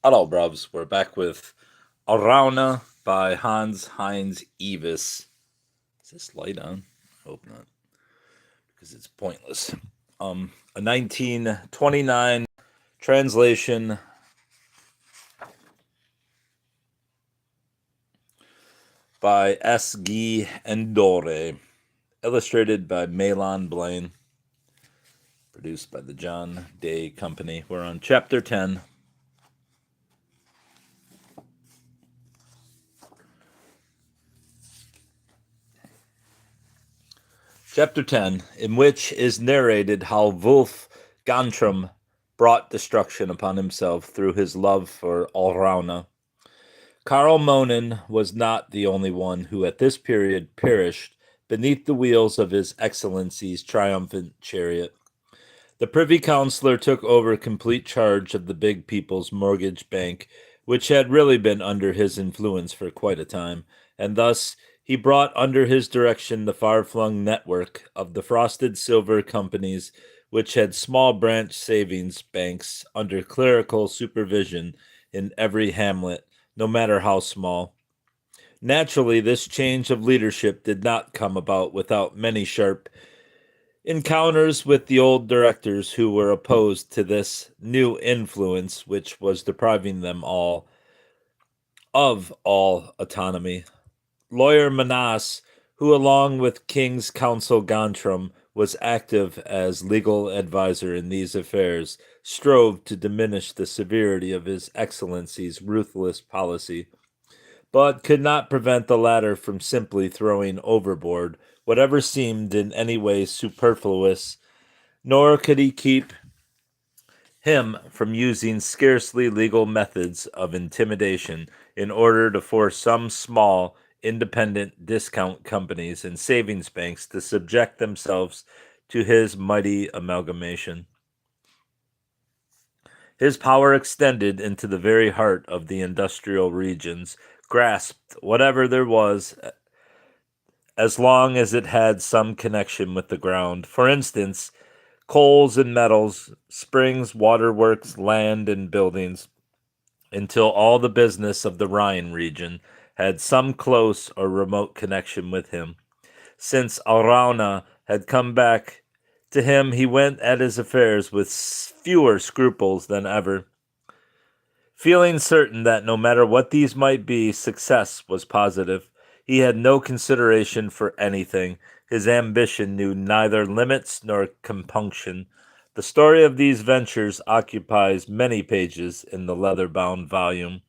Hello, bruvs. We're back with Alraune by Heinz Ewers. Is this light on? I hope not, because it's pointless. A 1929 translation by S. Guy Endore, illustrated by Malon Blaine, produced by the John Day Company. We're on Chapter 10. Chapter 10, in which is narrated how Wulf Gantrum brought destruction upon himself through his love for Alraune. Karl Monen was not the only one who at this period perished beneath the wheels of his Excellency's triumphant chariot. The Privy Councillor took over complete charge of the Big People's Mortgage Bank, which had really been under his influence for quite a time, and thus he brought under his direction the far-flung network of the Frosted Silver Companies, which had small branch savings banks under clerical supervision in every hamlet, no matter how small. Naturally, this change of leadership did not come about without many sharp encounters with the old directors who were opposed to this new influence which was depriving them all of all autonomy. Lawyer Manas, who along with King's Counsel Gontram was active as legal adviser in these affairs, strove to diminish the severity of His Excellency's ruthless policy, but could not prevent the latter from simply throwing overboard whatever seemed in any way superfluous, nor could he keep him from using scarcely legal methods of intimidation in order to force some small independent discount companies and savings banks to subject themselves to his mighty amalgamation. His power extended into the very heart of the industrial regions, grasped whatever there was as long as it had some connection with the ground. For instance, coals and metals, springs, waterworks, land, and buildings, until all the business of the Rhine region had some close or remote connection with him. Since Alraune had come back to him, he went at his affairs with fewer scruples than ever, feeling certain that no matter what these might be, success was positive. He had no consideration for anything. His ambition knew neither limits nor compunction. The story of these ventures occupies many pages in the leather-bound volume.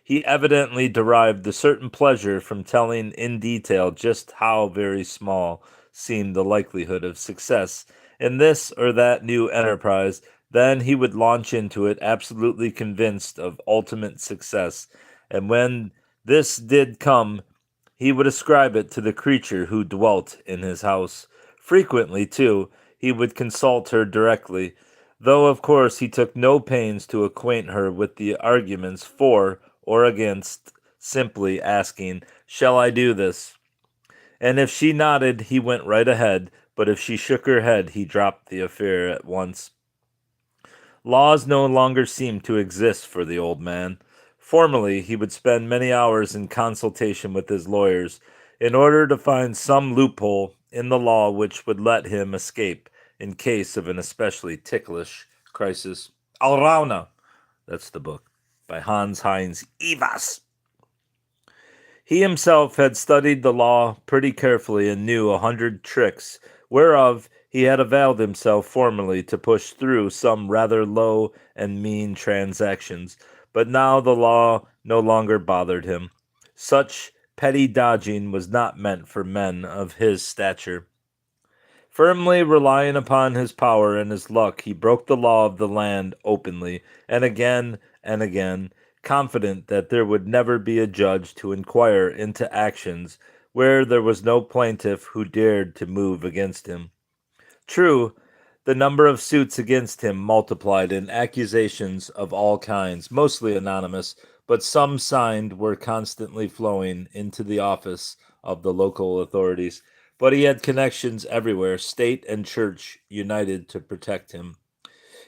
He evidently derived a certain pleasure from telling in detail just how very small seemed the likelihood of success in this or that new enterprise. Then he would launch into it absolutely convinced of ultimate success, and when this did come, he would ascribe it to the creature who dwelt in his house. Frequently, too, he would consult her directly, though of course he took no pains to acquaint her with the arguments for or against, simply asking, "Shall I do this?" And if she nodded, he went right ahead, but if she shook her head, he dropped the affair at once. Laws no longer seemed to exist for the old man. Formerly, he would spend many hours in consultation with his lawyers in order to find some loophole in the law which would let him escape in case of an especially ticklish crisis. Alraune, that's the book, by Heinz Ewers. He himself had studied the law pretty carefully and knew 100 tricks, whereof he had availed himself formerly to push through some rather low and mean transactions, but now the law no longer bothered him. Such petty dodging was not meant for men of his stature. Firmly relying upon his power and his luck, he broke the law of the land openly, and again, confident that there would never be a judge to inquire into actions where there was no plaintiff who dared to move against him. True, the number of suits against him multiplied, and accusations of all kinds, mostly anonymous, but some signed, were constantly flowing into the office of the local authorities. But he had connections everywhere, state and church united to protect him.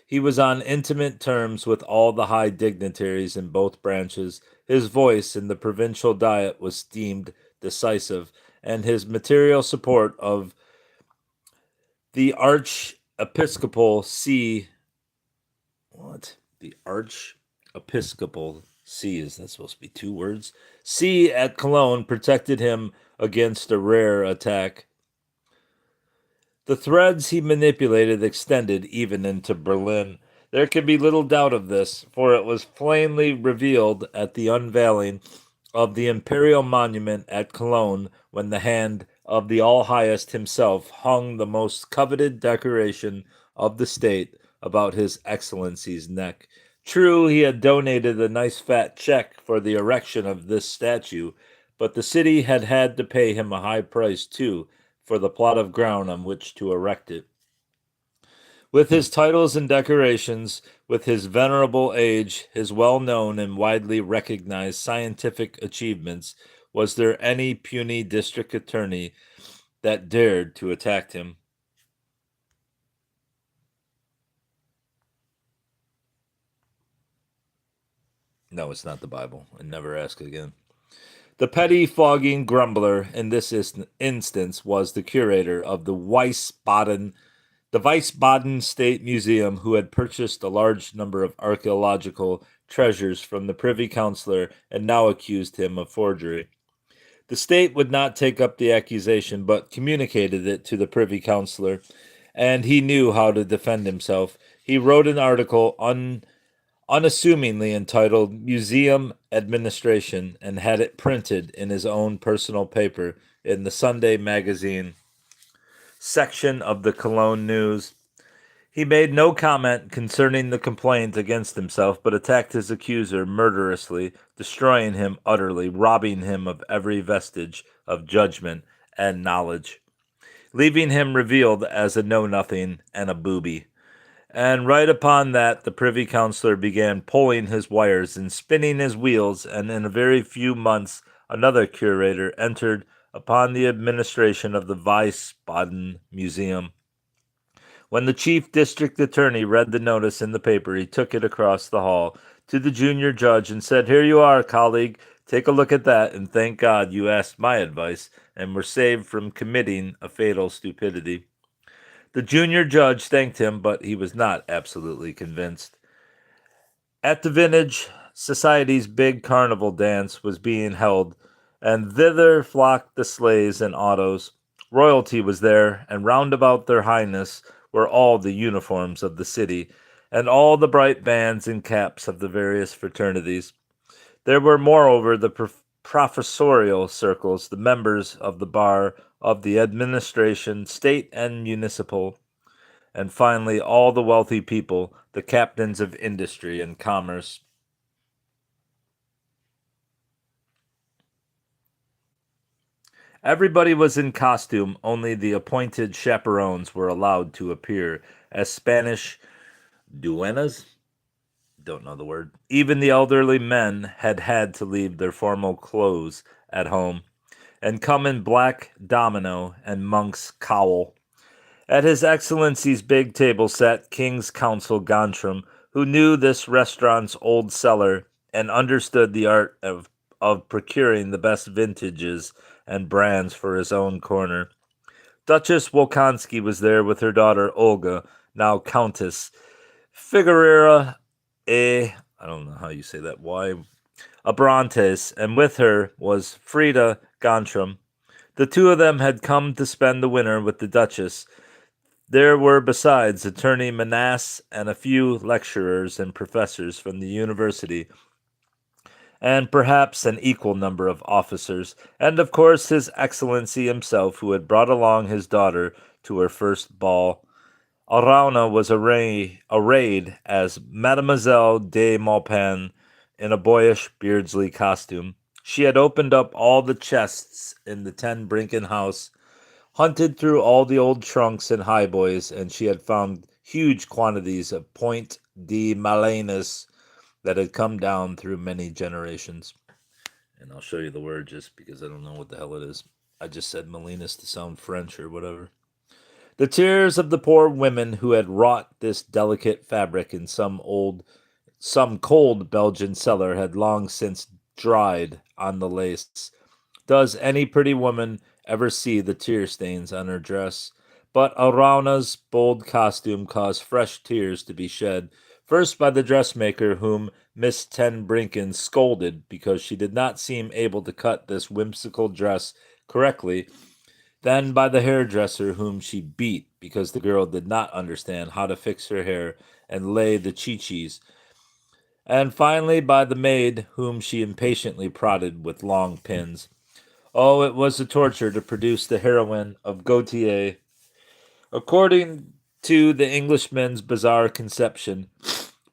He was on intimate terms with all the high dignitaries in both branches. His voice in the provincial diet was deemed decisive, and his material support of the archiepiscopal see what? The archiepiscopal see, is that supposed to be two words? See at Cologne protected him against a rare attack. The threads he manipulated extended even into Berlin. There can be little doubt of this, for it was plainly revealed at the unveiling of the imperial monument at Cologne when the hand of the All Highest himself hung the most coveted decoration of the state about His Excellency's neck. True, he had donated a nice fat check for the erection of this statue, but the city had had to pay him a high price, too, for the plot of ground on which to erect it. With his titles and decorations, with his venerable age, his well known and widely recognized scientific achievements, was there any puny district attorney that dared to attack him? No, it's not the Bible. And never ask again. The petty-fogging grumbler in this instance was the curator of the Wiesbaden State Museum, who had purchased a large number of archaeological treasures from the Privy Councillor and now accused him of forgery. The state would not take up the accusation, but communicated it to the Privy Councillor, and he knew how to defend himself. He wrote an article unassumingly entitled Museum Administration and had it printed in his own personal paper in the Sunday magazine section of the Cologne News. He made no comment concerning the complaint against himself, but attacked his accuser murderously, destroying him utterly, robbing him of every vestige of judgment and knowledge, leaving him revealed as a know-nothing and a booby. And right upon that, the Privy Councillor began pulling his wires and spinning his wheels, and in a very few months another curator entered upon the administration of the Wiesbaden Museum. When the chief district attorney read the notice in the paper, he took it across the hall to the junior judge and said, "Here you are, colleague. Take a look at that, and thank God you asked my advice and were saved from committing a fatal stupidity." The junior judge thanked him, but he was not absolutely convinced. At the Vintage Society's big carnival dance was being held, and thither flocked the sleighs and autos. Royalty was there, and round about their highness were all the uniforms of the city, and all the bright bands and caps of the various fraternities. There were, moreover, the professorial circles, the members of the bar, of the administration, state and municipal, and finally all the wealthy people, the captains of industry and commerce. Everybody was in costume, only the appointed chaperones were allowed to appear as Spanish duennas. Don't know the word. Even the elderly men had had to leave their formal clothes at home and come in black domino and monk's cowl. At His Excellency's big table sat King's Counsel Gontram, who knew this restaurant's old cellar and understood the art of procuring the best vintages and brands for his own corner. Duchess Wolkonsky was there with her daughter Olga, now Countess Figueroa I don't know how you say that, Abrantes, and with her was Frida Gontram. The two of them had come to spend the winter with the Duchess. There were besides Attorney Manasse and a few lecturers and professors from the university, and perhaps an equal number of officers, and of course His Excellency himself, who had brought along his daughter to her first ball. Alraune was arrayed as Mademoiselle de Maupin in a boyish Beardsley costume. She had opened up all the chests in the Ten Brinken house, hunted through all the old trunks and highboys, and she had found huge quantities of Point de Malenus that had come down through many generations. And I'll show you the word just because I don't know what the hell it is. I just said Malenus to sound French or whatever. The tears of the poor women who had wrought this delicate fabric in some cold Belgian cellar had long since dried on the lace. Does any pretty woman ever see the tear stains on her dress? But Alrauna's bold costume caused fresh tears to be shed, first by the dressmaker whom Miss Ten Brinken scolded because she did not seem able to cut this whimsical dress correctly, then by the hairdresser whom she beat because the girl did not understand how to fix her hair and lay the chi-chis, and finally by the maid whom she impatiently prodded with long pins. Oh, it was a torture to produce the heroine of Gautier. According to the Englishman's bizarre conception,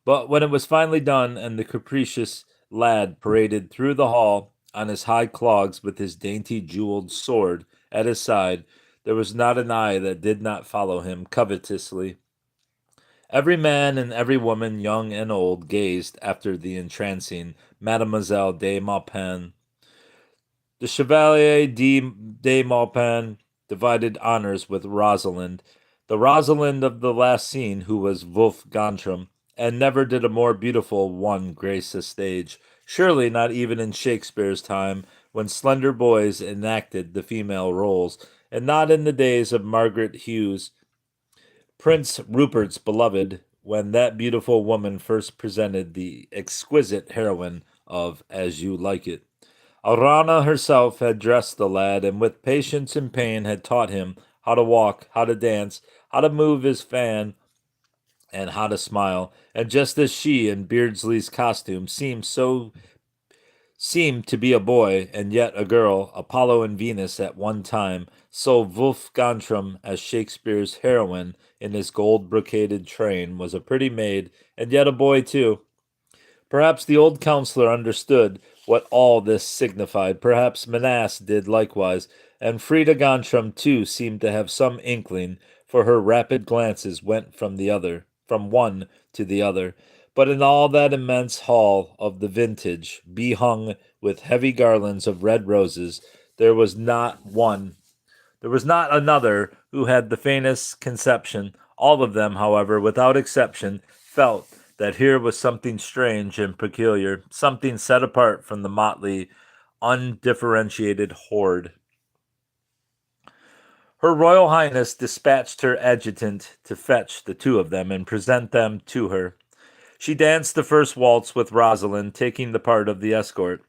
but when it was finally done and the capricious lad paraded through the hall on his high clogs with his dainty jeweled sword at his side, there was not an eye that did not follow him covetously. Every man and every woman, young and old, gazed after the entrancing Mademoiselle de Maupin. The Chevalier de Maupin divided honors with Rosalind, the Rosalind of the last scene, who was Wolf Gontram, and never did a more beautiful one grace a stage. Surely not even in Shakespeare's time, when slender boys enacted the female roles, and not in the days of Margaret Hughes, Prince Rupert's beloved, when that beautiful woman first presented the exquisite heroine of As You Like It. Alraune herself had dressed the lad, and with patience and pain had taught him how to walk, how to dance, how to move his fan, and how to smile. And just as she, in Beardsley's costume, seemed to be a boy and yet a girl, Apollo and Venus at one time, so Wolf Gontram, as Shakespeare's heroine in his gold brocaded train, was a pretty maid and yet a boy too. Perhaps the old counselor understood what all this signified. Perhaps Menasse did likewise, and Frida Gontram too seemed to have some inkling, for her rapid glances went from one to the other. But in all that immense hall of the vintage, behung with heavy garlands of red roses, there was not one there was not another who had the faintest conception. All of them, however, without exception, felt that here was something strange and peculiar, something set apart from the motley, undifferentiated horde. Her Royal Highness dispatched her adjutant to fetch the two of them and present them to her. She danced the first waltz with Rosalind, taking the part of the escort,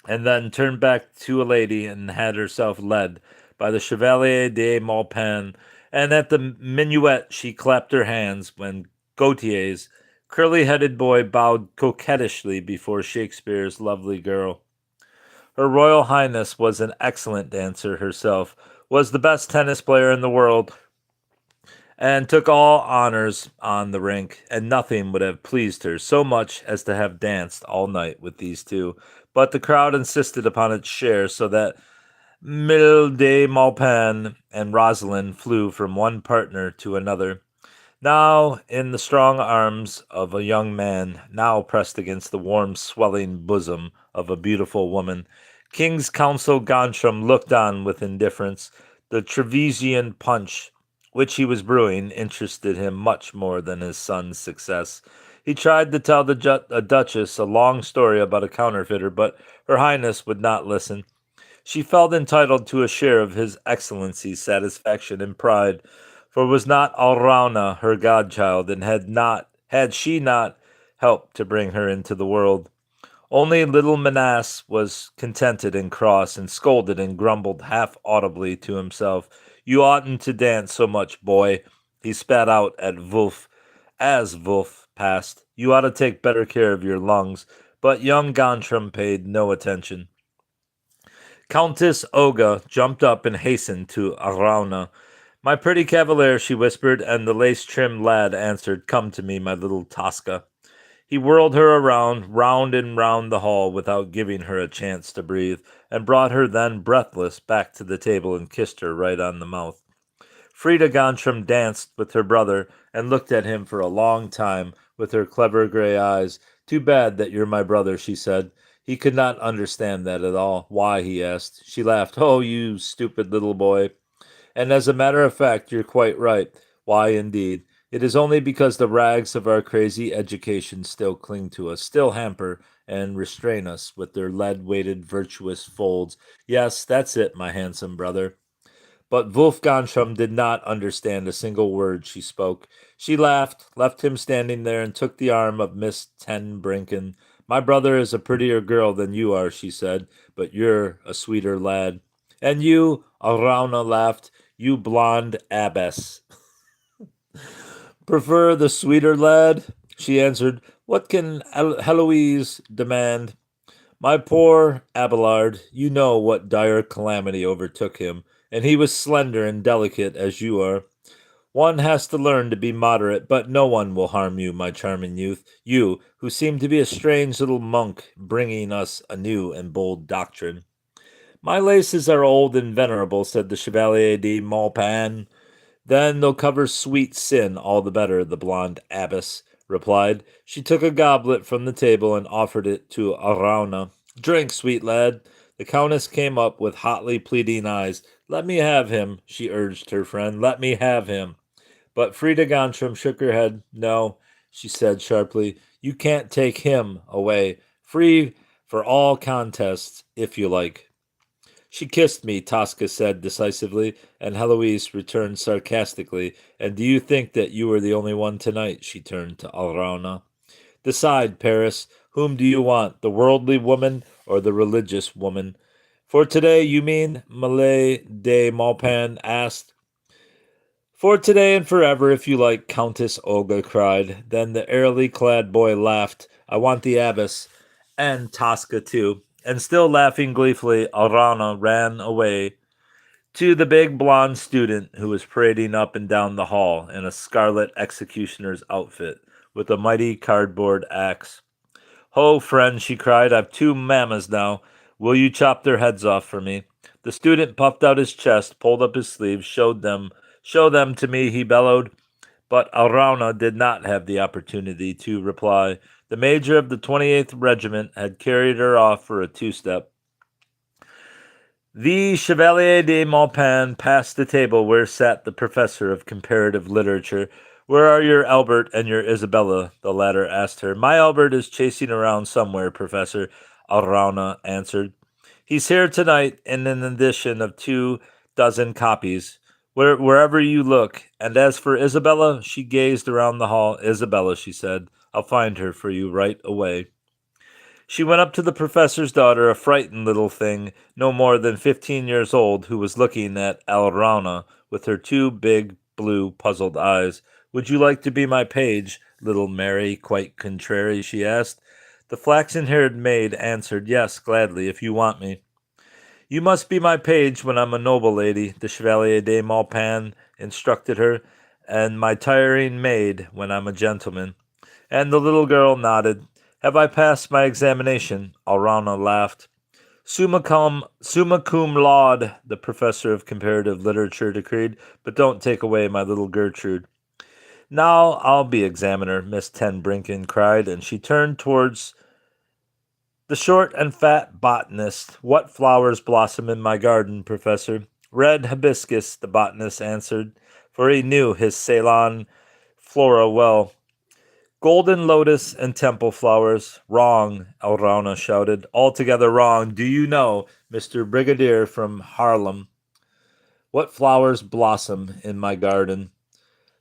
and then turned back to a lady and had herself led by the Chevalier de Maupin, and at the minuet she clapped her hands when Gautier's curly-headed boy bowed coquettishly before Shakespeare's lovely girl. Her Royal Highness was an excellent dancer herself, was the best tennis player in the world, and took all honors on the rink, and nothing would have pleased her so much as to have danced all night with these two. But the crowd insisted upon its share, so that Mille de Maupin and Rosalind flew from one partner to another, now in the strong arms of a young man, now pressed against the warm, swelling bosom of a beautiful woman. King's Counsel Gontram looked on with indifference. The Trevisian punch which he was brewing interested him much more than his son's success. He tried to tell the Duchess a long story about a counterfeiter, but her Highness would not listen. She felt entitled to a share of his Excellency's satisfaction and pride, for was not Alraune her godchild, and had she not helped to bring her into the world? Only little Menasse was contented and cross, and scolded and grumbled half audibly to himself. You oughtn't to dance so much, boy, he spat out at Wolf, as Wolf passed. You ought to take better care of your lungs. But young Gontram paid no attention. Countess Olga jumped up and hastened to Alraune. My pretty cavalier, she whispered, and the lace-trimmed lad answered, Come to me, my little Tosca. He whirled her around, round and round the hall without giving her a chance to breathe, and brought her then breathless back to the table and kissed her right on the mouth. Frida Gontram danced with her brother and looked at him for a long time with her clever gray eyes. Too bad that you're my brother, she said. He could not understand that at all. Why, he asked. She laughed. Oh, you stupid little boy. And as a matter of fact, you're quite right. Why, indeed. It is only because the rags of our crazy education still cling to us, still hamper and restrain us with their lead weighted virtuous folds. Yes, that's it, my handsome brother. But Wolfganschum did not understand a single word she spoke. She laughed, left him standing there, and took the arm of Miss Ten Brinken. My brother is a prettier girl than you are, she said, but you're a sweeter lad. And you, Alraune laughed, you blonde abbess. Prefer the sweeter lad? She answered. What can Heloise demand? My poor Abelard, you know what dire calamity overtook him, and he was slender and delicate as you are. One has to learn to be moderate, but no one will harm you, my charming youth, you, who seem to be a strange little monk bringing us a new and bold doctrine. My laces are old and venerable, said the Chevalier de Maupin. Then they'll cover sweet sin all the better, the blonde abbess replied. She took a goblet from the table and offered it to Alraune. Drink, sweet lad. The countess came up with hotly pleading eyes. Let me have him, she urged her friend. Let me have him. But Frida Gontram shook her head. No, she said sharply. You can't take him away. Free for all contests, if you like. She kissed me, Tosca said decisively, and Heloise returned sarcastically. And do you think that you were the only one tonight? She turned to Alraune. Decide, Paris, whom do you want, the worldly woman or the religious woman? For today, you mean? Malay de Maupin asked. For today and forever, if you like, Countess Olga cried. Then the airily clad boy laughed. I want the abbess, and Tosca too. And still laughing gleefully, Alraune ran away to the big blond student who was parading up and down the hall in a scarlet executioner's outfit with a mighty cardboard axe. Ho, friend, she cried, I've two mammas now. Will you chop their heads off for me? The student puffed out his chest, pulled up his sleeves, showed them. Show them to me, he bellowed. But Alraune did not have the opportunity to reply. The major of the 28th Regiment had carried her off for a two-step. The Chevalier de Maupin passed the table where sat the professor of comparative literature. Where are your Albert and your Isabella? The latter asked her. My Albert is chasing around somewhere, Professor, Alraune answered. He's here tonight in an edition of 24 copies, wherever you look. And as for Isabella, she gazed around the hall. Isabella, she said, I'll find her for you right away. She went up to the professor's daughter, a frightened little thing, no more than 15 years old, who was looking at Alraune with her two big, blue, puzzled eyes. Would you like to be my page, little Mary, quite contrary? She asked. The flaxen-haired maid answered, Yes, gladly, if you want me. You must be my page when I'm a noble lady, the Chevalier de Maupin instructed her, and my tiring maid when I'm a gentleman. And the little girl nodded. Have I passed my examination? Alraune laughed. Summa cum laude, the professor of comparative literature decreed, but don't take away my little Gertrude. Now I'll be examiner, Miss Ten Brinken cried, and she turned towards the short and fat botanist. What flowers blossom in my garden, Professor? Red hibiscus, the botanist answered, for he knew his Ceylon flora well. Golden lotus and temple flowers. Wrong, Alraune shouted. Altogether wrong. Do you know, Mr. Brigadier from Haarlem, what flowers blossom in my garden?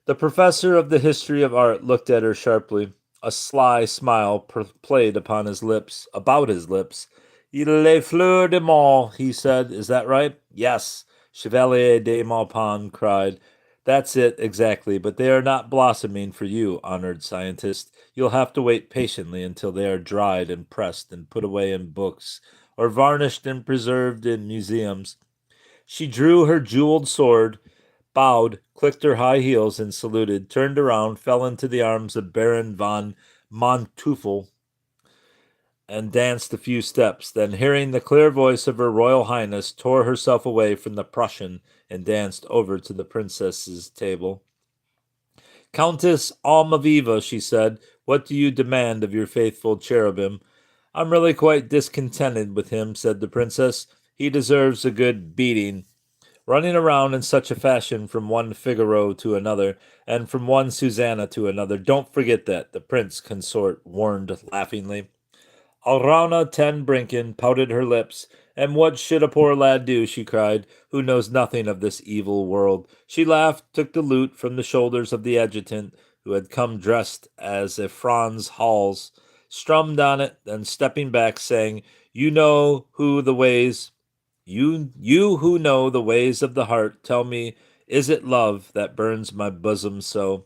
The professor of the history of art looked at her sharply. A sly smile played upon his lips, about his lips. Les fleurs de mal, he said. Is that right? Yes, Chevalier de Maupin cried. That's it, exactly, but they are not blossoming for you, honored scientist. You'll have to wait patiently until they are dried and pressed and put away in books, or varnished and preserved in museums. She drew her jeweled sword, bowed, clicked her high heels and saluted, turned around, fell into the arms of Baron von Manteuffel, and danced a few steps, then hearing the clear voice of her Royal Highness, tore herself away from the Prussian and danced over to the princess's table. Countess Almaviva, she said, what do you demand of your faithful cherubim? I'm really quite discontented with him, said the princess. He deserves a good beating. running around in such a fashion from one Figaro to another, and from one Susanna to another. Don't forget that, the prince consort warned laughingly. Alraune ten Brinken pouted her lips. And what should a poor lad do, she cried, who knows nothing of this evil world? She laughed, took the lute from the shoulders of the adjutant, who had come dressed as a Franz Hals, strummed on it, then stepping back, saying, You know who the ways you who know the ways of the heart, tell me, is it love that burns my bosom so?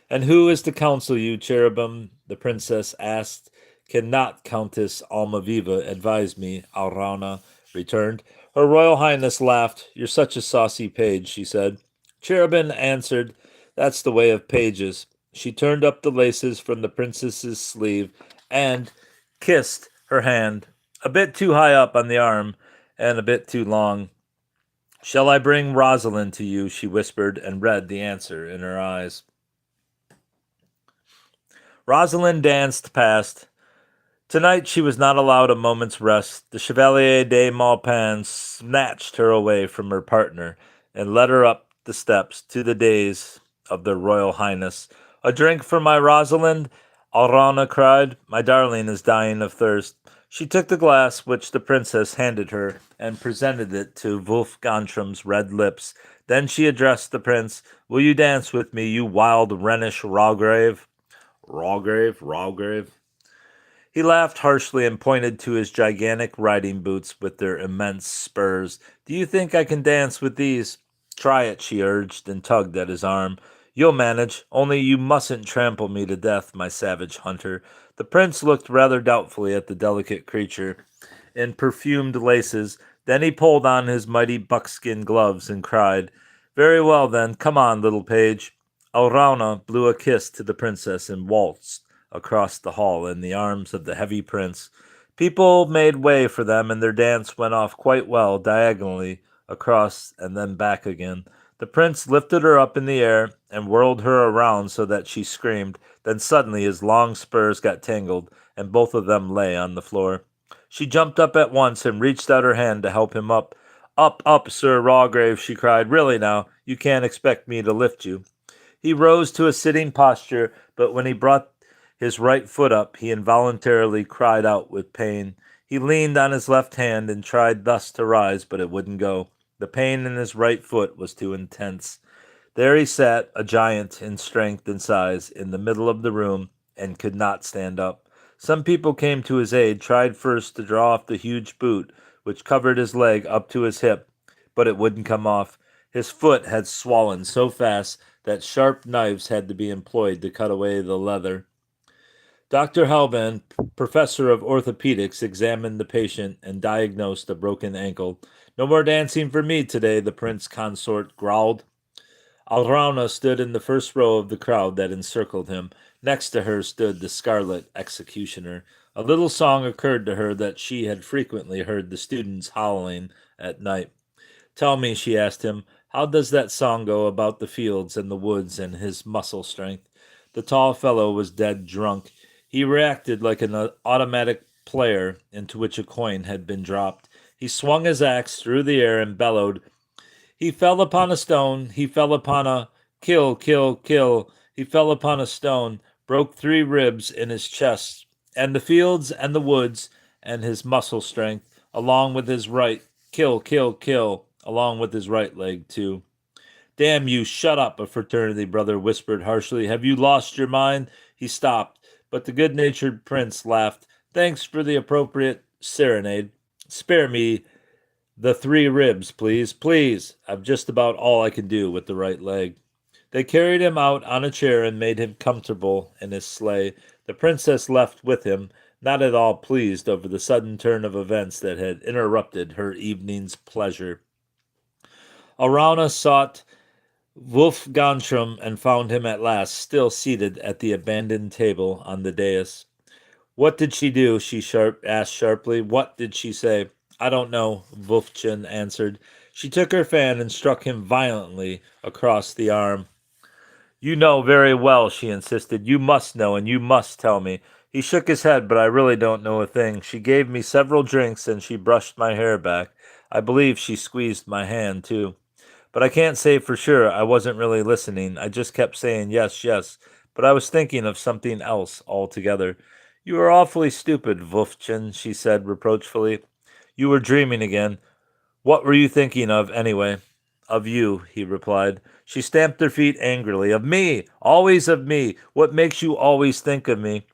And who is to counsel you, cherubim? The princess asked. Cannot Countess Almaviva advise me? Alraune returned. Her Royal Highness laughed. You're such a saucy page, she said. Cherubin answered, That's the way of pages. She turned up the laces from the princess's sleeve and kissed her hand, a bit too high up on the arm and a bit too long. Shall I bring Rosalind to you? She whispered, and read the answer in her eyes. Rosalind danced past. Tonight she was not allowed a moment's rest. The Chevalier de Maupin snatched her away from her partner and led her up the steps to the dais of their Royal Highness. A drink for my Rosalind? Alraune cried. My darling is dying of thirst. She took the glass which the princess handed her and presented it to Wulf Gontram's red lips. Then she addressed the prince. Will you dance with me, you wild Rhenish Rawgrave? Rawgrave. He laughed harshly and pointed to his gigantic riding boots with their immense spurs. Do you think I can dance with these? Try it, she urged, and tugged at his arm. You'll manage, only you mustn't trample me to death, my savage hunter. The prince looked rather doubtfully at the delicate creature in perfumed laces. Then he pulled on his mighty buckskin gloves and cried, Very well, then, come on, little page. Alraune blew a kiss to the princess and waltzed across the hall in the arms of the heavy prince. People made way for them, and their dance went off quite well, diagonally across and then back again. The prince lifted her up in the air and whirled her around so that she screamed. Then suddenly his long spurs got tangled, and both of them lay on the floor. She jumped up at once and reached out her hand to help him up. Up, Sir Rawgrave, she cried. Really now, you can't expect me to lift you. He rose to a sitting posture, but when he brought his right foot up, he involuntarily cried out with pain. He leaned on his left hand and tried thus to rise, but it wouldn't go. The pain in his right foot was too intense. There he sat, a giant in strength and size, in the middle of the room, and could not stand up. Some people came to his aid, tried first to draw off the huge boot, which covered his leg up to his hip, but it wouldn't come off. His foot had swollen so fast that sharp knives had to be employed to cut away the leather. Dr. Halban, professor of orthopedics, examined the patient and diagnosed a broken ankle. No more dancing for me today, the prince consort growled. Alraune stood in the first row of the crowd that encircled him. Next to her stood the scarlet executioner. A little song occurred to her that she had frequently heard the students howling at night. Tell me, she asked him, how does that song go about the fields and the woods and his muscle strength? The tall fellow was dead drunk. He reacted like an automatic player into which a coin had been dropped. He swung his axe through the air and bellowed, He fell upon a stone, he fell upon a... Kill. He fell upon a stone, broke 3 ribs in his chest, and the fields and the woods and his muscle strength, along with his right... Kill, along with his right leg, too. Damn you, shut up, a fraternity brother whispered harshly. Have you lost your mind? He stopped. But the good-natured prince laughed. Thanks for the appropriate serenade. Spare me the 3 ribs, please. Please. I've just about all I can do with the right leg. They carried him out on a chair and made him comfortable in his sleigh. The princess left with him, not at all pleased over the sudden turn of events that had interrupted her evening's pleasure. Alraune sought Wulf Gontram and found him at last, still seated at the abandoned table on the dais. What did she do? She asked sharply. What did she say? I don't know, Wulfchen answered. She took her fan and struck him violently across the arm. You know very well, she insisted. You must know, and you must tell me. He shook his head, but I really don't know a thing. She gave me several drinks, and she brushed my hair back. I believe she squeezed my hand, too. But I can't say for sure I wasn't really listening. I just kept saying yes, yes, but I was thinking of something else altogether. You are awfully stupid, Wolfchen, she said reproachfully. You were dreaming again. What were you thinking of, anyway? Of you, he replied. She stamped her feet angrily. Of me! Always of me! What makes you always think of me?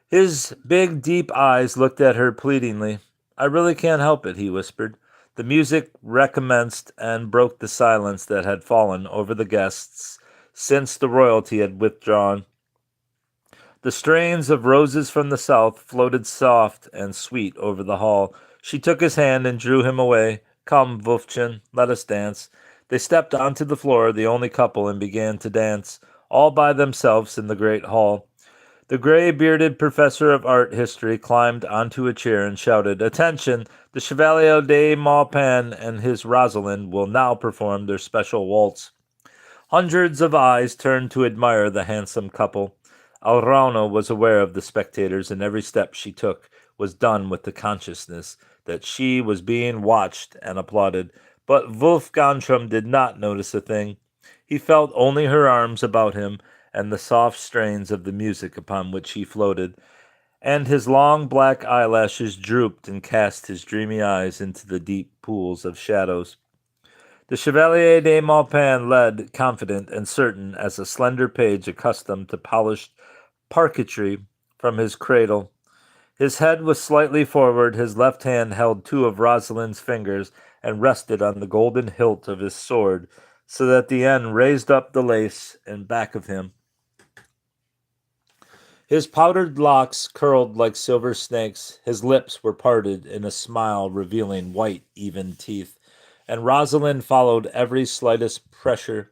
His big, deep eyes looked at her pleadingly. I really can't help it, he whispered. The music recommenced and broke the silence that had fallen over the guests since the royalty had withdrawn. The strains of Roses from the South floated soft and sweet over the hall. She took his hand and drew him away. Come, Wolfchen, let us dance. They stepped onto the floor, the only couple, and began to dance, all by themselves in the great hall. The gray-bearded professor of art history climbed onto a chair and shouted, Attention! The Chevalier de Maupin and his Rosalind will now perform their special waltz. Hundreds of eyes turned to admire the handsome couple. Alraune was aware of the spectators, and every step she took was done with the consciousness that she was being watched and applauded. But Wolfgang did not notice a thing. He felt only her arms about him and the soft strains of the music upon which he floated, and his long black eyelashes drooped and cast his dreamy eyes into the deep pools of shadows. The Chevalier de Maupin led, confident and certain as a slender page accustomed to polished parquetry from his cradle. His head was slightly forward, his left hand held two of Rosalind's fingers and rested on the golden hilt of his sword, so that the end raised up the lace in back of him. His powdered locks curled like silver snakes, his lips were parted in a smile revealing white, even teeth, and Rosalind followed every slightest pressure.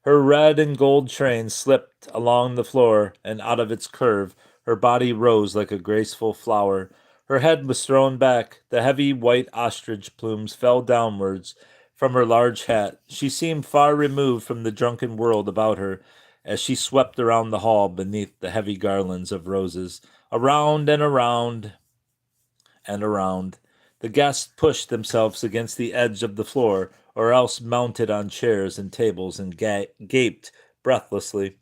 Her red and gold train slipped along the floor, and out of its curve her body rose like a graceful flower. Her head was thrown back, the heavy white ostrich plumes fell downwards from her large hat. She seemed far removed from the drunken world about her as she swept around the hall beneath the heavy garlands of roses. Around and around and around. The guests pushed themselves against the edge of the floor, or else mounted on chairs and tables and gaped breathlessly.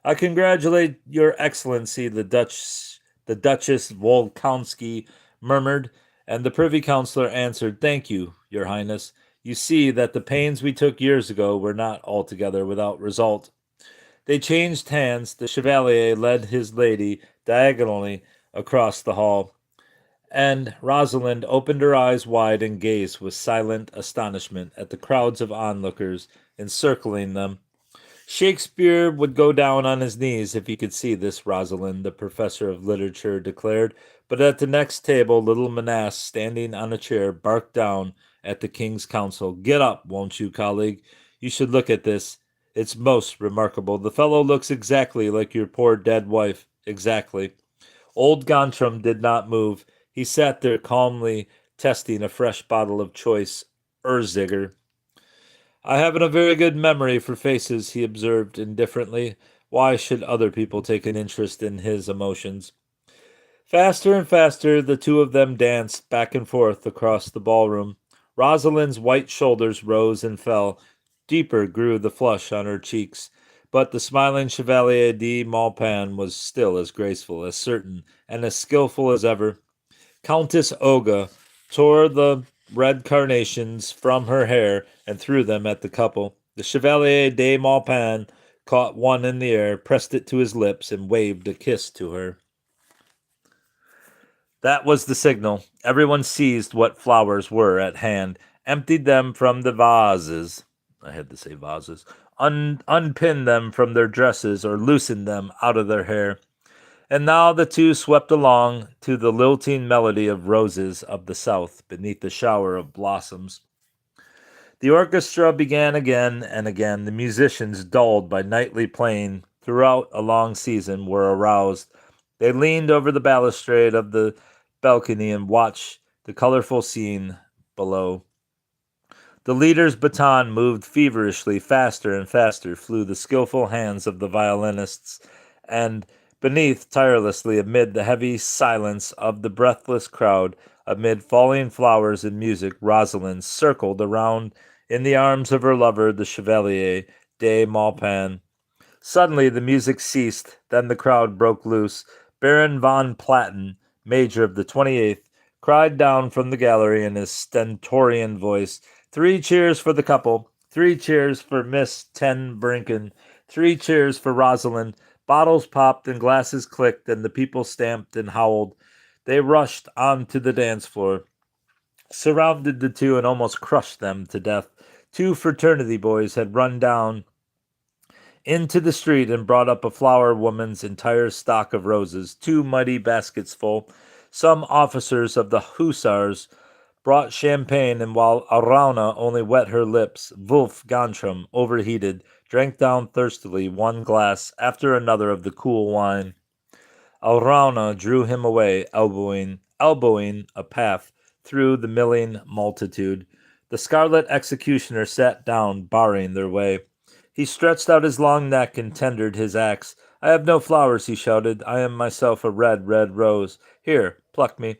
I congratulate your Excellency, the Duchess Volkonsky murmured, and the Privy Councillor answered, Thank you, Your Highness. You see that the pains we took years ago were not altogether without result. They changed hands. The Chevalier led his lady diagonally across the hall, and Rosalind opened her eyes wide and gazed with silent astonishment at the crowds of onlookers encircling them. Shakespeare would go down on his knees if he could see this, Rosalind, the professor of literature declared, but at the next table little Manas, standing on a chair, barked down at the king's counsel. Get up, won't you, colleague? You should look at this. It's most remarkable. The fellow looks exactly like your poor dead wife. Exactly. Old Gontram did not move. He sat there calmly testing a fresh bottle of choice Erziger. I haven't a very good memory for faces, he observed indifferently. Why should other people take an interest in his emotions? Faster and faster the two of them danced back and forth across the ballroom. Rosalind's white shoulders rose and fell. Deeper grew the flush on her cheeks, but the smiling Chevalier de Maupin was still as graceful, as certain, and as skilful as ever. Countess Olga tore the red carnations from her hair and threw them at the couple. The Chevalier de Maupin caught one in the air, pressed it to his lips, and waved a kiss to her. That was the signal. Everyone seized what flowers were at hand, emptied them from the vases. I had to say vases. Unpinned them from their dresses or loosened them out of their hair. And now the two swept along to the lilting melody of Roses of the South beneath the shower of blossoms. The orchestra began again and again. The musicians, dulled by nightly playing throughout a long season, were aroused. They leaned over the balustrade of the balcony and watched the colorful scene below. The leader's baton moved feverishly. Faster and faster flew the skillful hands of the violinists, and beneath, tirelessly, amid the heavy silence of the breathless crowd, amid falling flowers and music, Rosalind circled around in the arms of her lover, the Chevalier de Maupin. Suddenly the music ceased, then the crowd broke loose. Baron von Platten, Major of the 28th, cried down from the gallery in his stentorian voice, "Three cheers for the couple! Three cheers for Miss Ten Brinken! Three cheers for Rosalind!" Bottles popped and glasses clicked, and the people stamped and howled. They rushed onto the dance floor, surrounded the two, and almost crushed them to death. Two fraternity boys had run down into the street and brought up a flower woman's entire stock of roses, two mighty baskets full. Some officers of the hussars brought champagne, and while Alraune only wet her lips, Wulf Gontram, overheated, drank down thirstily one glass after another of the cool wine. Alraune drew him away, elbowing a path through the milling multitude. The scarlet executioner sat down, barring their way. He stretched out his long neck and tendered his axe. "I have no flowers," he shouted. "I am myself a red, red rose. Here, pluck me."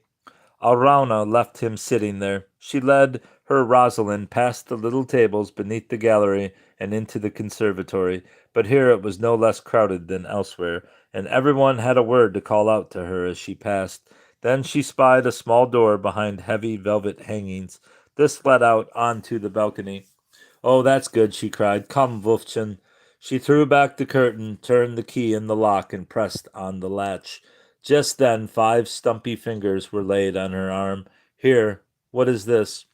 Alraune left him sitting there. She led her Rosalind past the little tables beneath the gallery and into the conservatory, but here it was no less crowded than elsewhere, and everyone had a word to call out to her as she passed. Then she spied a small door behind heavy velvet hangings. This led out onto the balcony. "Oh, that's good," she cried. "Come, Wolfchen." She threw back the curtain, turned the key in the lock, and pressed on the latch. Just then 5 stumpy fingers were laid on her arm. "Here, what is this?"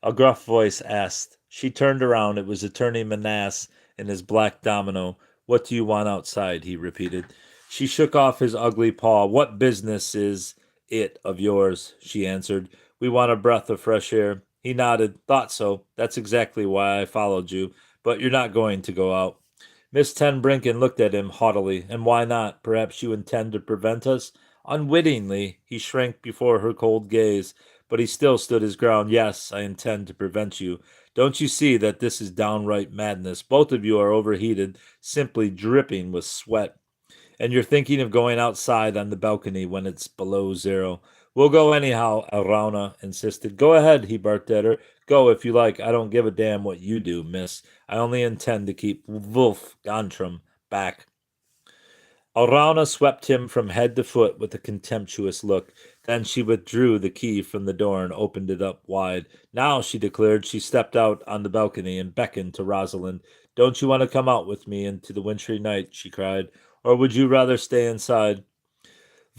a gruff voice asked. She turned around. It was Attorney Menas in his black domino. "What do you want outside?" he repeated. She shook off his ugly paw. "What business is it of yours?" she answered. "We want a breath of fresh air." He nodded. "Thought so. That's exactly why I followed you. But you're not going to go out." Miss Ten Brinken looked at him haughtily. "And why not? Perhaps you intend to prevent us?" Unwittingly, he shrank before her cold gaze, but he still stood his ground. "Yes, I intend to prevent you. Don't you see that this is downright madness? Both of you are overheated, simply dripping with sweat. And you're thinking of going outside on the balcony when it's below zero. "We'll go anyhow," Alraune insisted. "Go ahead," he barked at her. "Go if you like. I don't give a damn what you do, miss. I only intend to keep Wulf Gontram back." Alraune swept him from head to foot with a contemptuous look. Then she withdrew the key from the door and opened it up wide. "Now," she declared. She stepped out on the balcony and beckoned to Rosalind. "Don't you want to come out with me into the wintry night?" she cried. "Or would you rather stay inside?"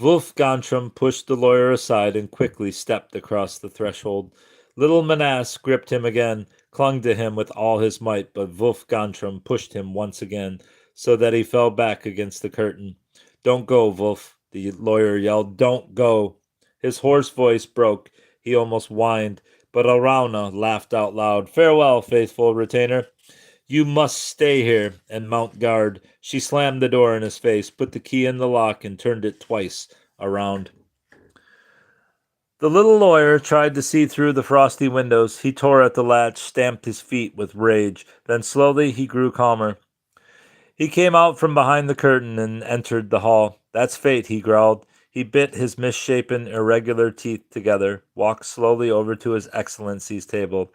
Wulf Gontram pushed the lawyer aside and quickly stepped across the threshold. Little Menas gripped him again, clung to him with all his might, but Wulf Gontram pushed him once again, so that he fell back against the curtain. "Don't go, Wulf," the lawyer yelled. "Don't go." His hoarse voice broke. He almost whined, but Alraune laughed out loud. "Farewell, faithful retainer. You must stay here and mount guard." She slammed the door in his face, put the key in the lock, and turned it twice around. The little lawyer tried to see through the frosty windows. He tore at the latch, stamped his feet with rage. Then slowly he grew calmer. He came out from behind the curtain and entered the hall. "That's fate," he growled. He bit his misshapen, irregular teeth together, walked slowly over to His Excellency's table,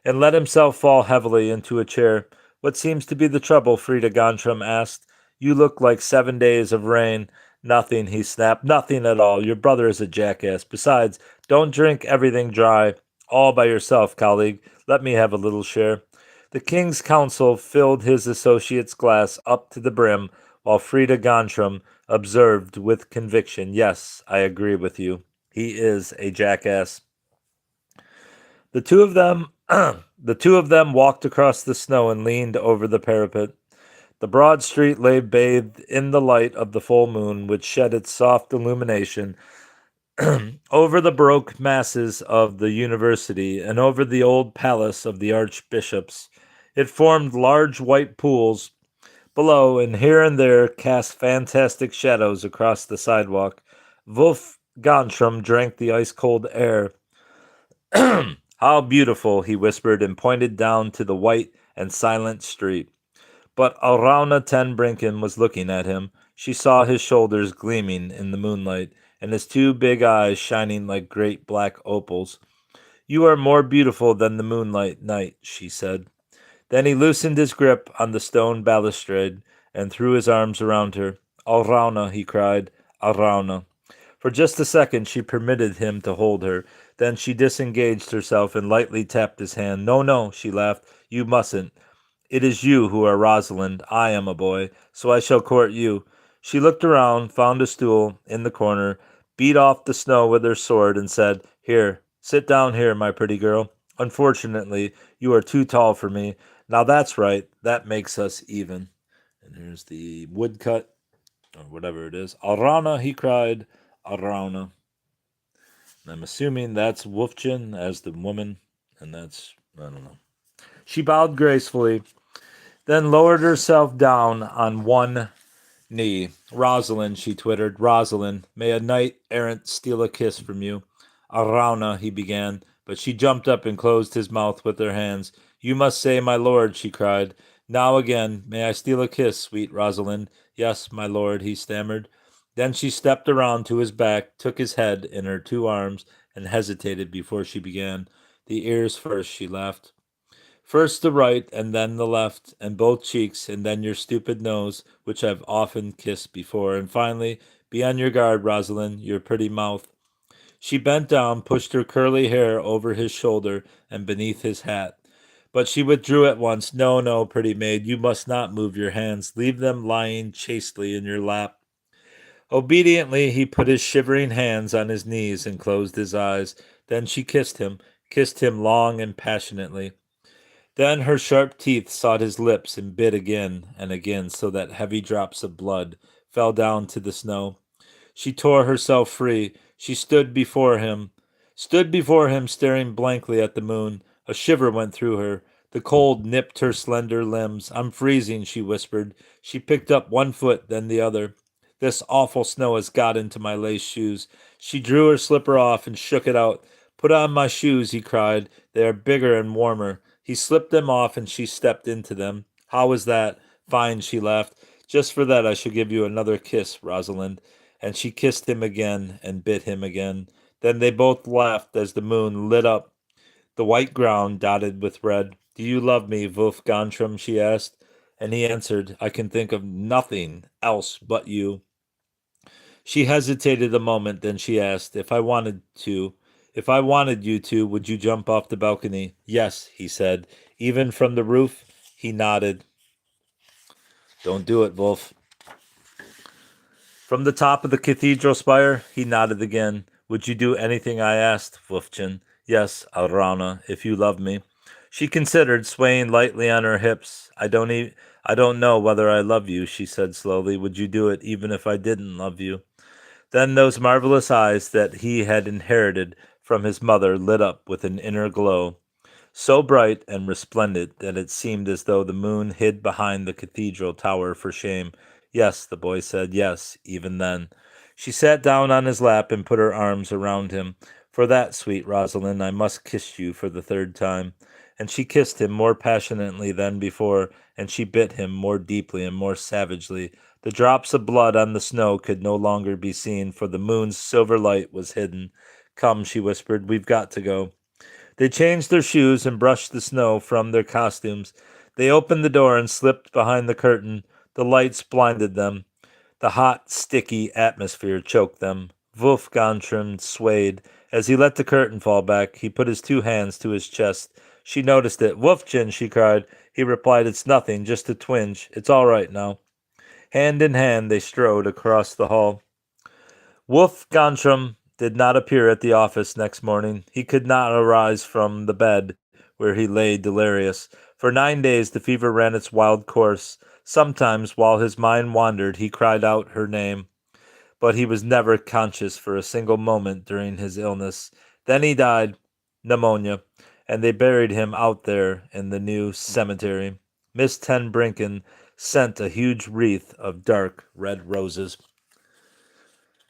and let himself fall heavily into a chair. "What seems to be the trouble?" Frida Gontram asked. "You look like 7 days of rain." "Nothing," he snapped. "Nothing at all. Your brother is a jackass. Besides, don't drink everything dry, all by yourself, colleague. Let me have a little share." The King's Counsel filled his associate's glass up to the brim, while Frida Gontram observed with conviction, "Yes, I agree with you. He is a jackass." The two of them walked across the snow and leaned over the parapet. The broad street lay bathed in the light of the full moon, which shed its soft illumination over the baroque masses of the university and over the old palace of the archbishops. It formed large white pools below, and here and there cast fantastic shadows across the sidewalk. Wulf Gontram drank the ice-cold air. "How beautiful," he whispered, and pointed down to the white and silent street. But Alraune Ten Brinken was looking at him. She saw his shoulders gleaming in the moonlight, and his two big eyes shining like great black opals. You are more beautiful than the moonlight night, she said. Then he loosened his grip on the stone balustrade and threw his arms around her. Alraune, he cried, Alraune. For just a second she permitted him to hold her. Then she disengaged herself and lightly tapped his hand. No, no, she laughed. You mustn't. It is you who are Rosalind. I am a boy, so I shall court you. She looked around, found a stool in the corner, beat off the snow with her sword, and said, Here, sit down here, my pretty girl. Unfortunately, you are too tall for me. Now that's right. That makes us even. And here's the woodcut, or whatever it is. Alraune, he cried. Alraune. I'm assuming that's Wolfchen as the woman, and that's, I don't know. She bowed gracefully, then lowered herself down on one knee. Rosalind, she twittered, Rosalind, may a knight errant steal a kiss from you. Alraune, he began, but she jumped up and closed his mouth with her hands. You must say, my lord, she cried. Now again, may I steal a kiss, sweet Rosalind? Yes, my lord, he stammered. Then she stepped around to his back, took his head in her two arms, and hesitated before she began. The ears first, she laughed. First the right, and then the left, and both cheeks, and then your stupid nose, which I've often kissed before, and finally, be on your guard, Rosalind, your pretty mouth. She bent down, pushed her curly hair over his shoulder and beneath his hat. But she withdrew at once. No, no, pretty maid, you must not move your hands. Leave them lying chastely in your lap. Obediently, he put his shivering hands on his knees and closed his eyes. Then she kissed him long and passionately. Then her sharp teeth sought his lips and bit again and again, so that heavy drops of blood fell down to the snow. She tore herself free. She stood before him, staring blankly at the moon. A shiver went through her. The cold nipped her slender limbs. I'm freezing, she whispered. She picked up one foot, then the other. This awful snow has got into my lace shoes. She drew her slipper off and shook it out. Put on my shoes, he cried. They are bigger and warmer. He slipped them off and she stepped into them. How was that? Fine, she laughed. Just for that I shall give you another kiss, Rosalind. And she kissed him again and bit him again. Then they both laughed as the moon lit up the white ground dotted with red. Do you love me, Wolf Gontram? She asked. And he answered, I can think of nothing else but you. She hesitated a moment, then she asked, if I wanted you to, would you jump off the balcony? Yes, he said. Even from the roof? He nodded. Don't do it, Wolf. From the top of the cathedral spire? He nodded again. Would you do anything I asked, Wolfchen? Yes, Alraune, if you love me. She considered, swaying lightly on her hips. I don't know whether I love you, she said slowly. Would you do it even if I didn't love you? Then those marvelous eyes that he had inherited from his mother lit up with an inner glow, so bright and resplendent that it seemed as though the moon hid behind the cathedral tower for shame. Yes, the boy said, yes, even then. She sat down on his lap and put her arms around him. For that, sweet Rosalind, I must kiss you for the third time. And she kissed him more passionately than before, and she bit him more deeply and more savagely. The drops of blood on the snow could no longer be seen, for the moon's silver light was hidden. Come, she whispered, we've got to go. They changed their shoes and brushed the snow from their costumes. They opened the door and slipped behind the curtain. The lights blinded them. The hot, sticky atmosphere choked them. Wolf Gontram swayed. As he let the curtain fall back, he put his two hands to his chest. She noticed it. Wolfchen, she cried. He replied, It's nothing, just a twinge. It's all right now. Hand in hand, they strode across the hall. Wolf Gontram did not appear at the office next morning. He could not arise from the bed where he lay delirious. For 9 days the fever ran its wild course. Sometimes, while his mind wandered, he cried out her name. But he was never conscious for a single moment during his illness. Then he died, pneumonia, and they buried him out there in the new cemetery. Miss Ten Brinken sent a huge wreath of dark red roses.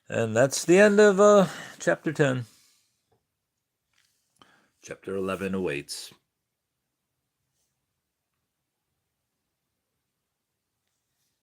And that's the end of chapter 10. Chapter 11 awaits.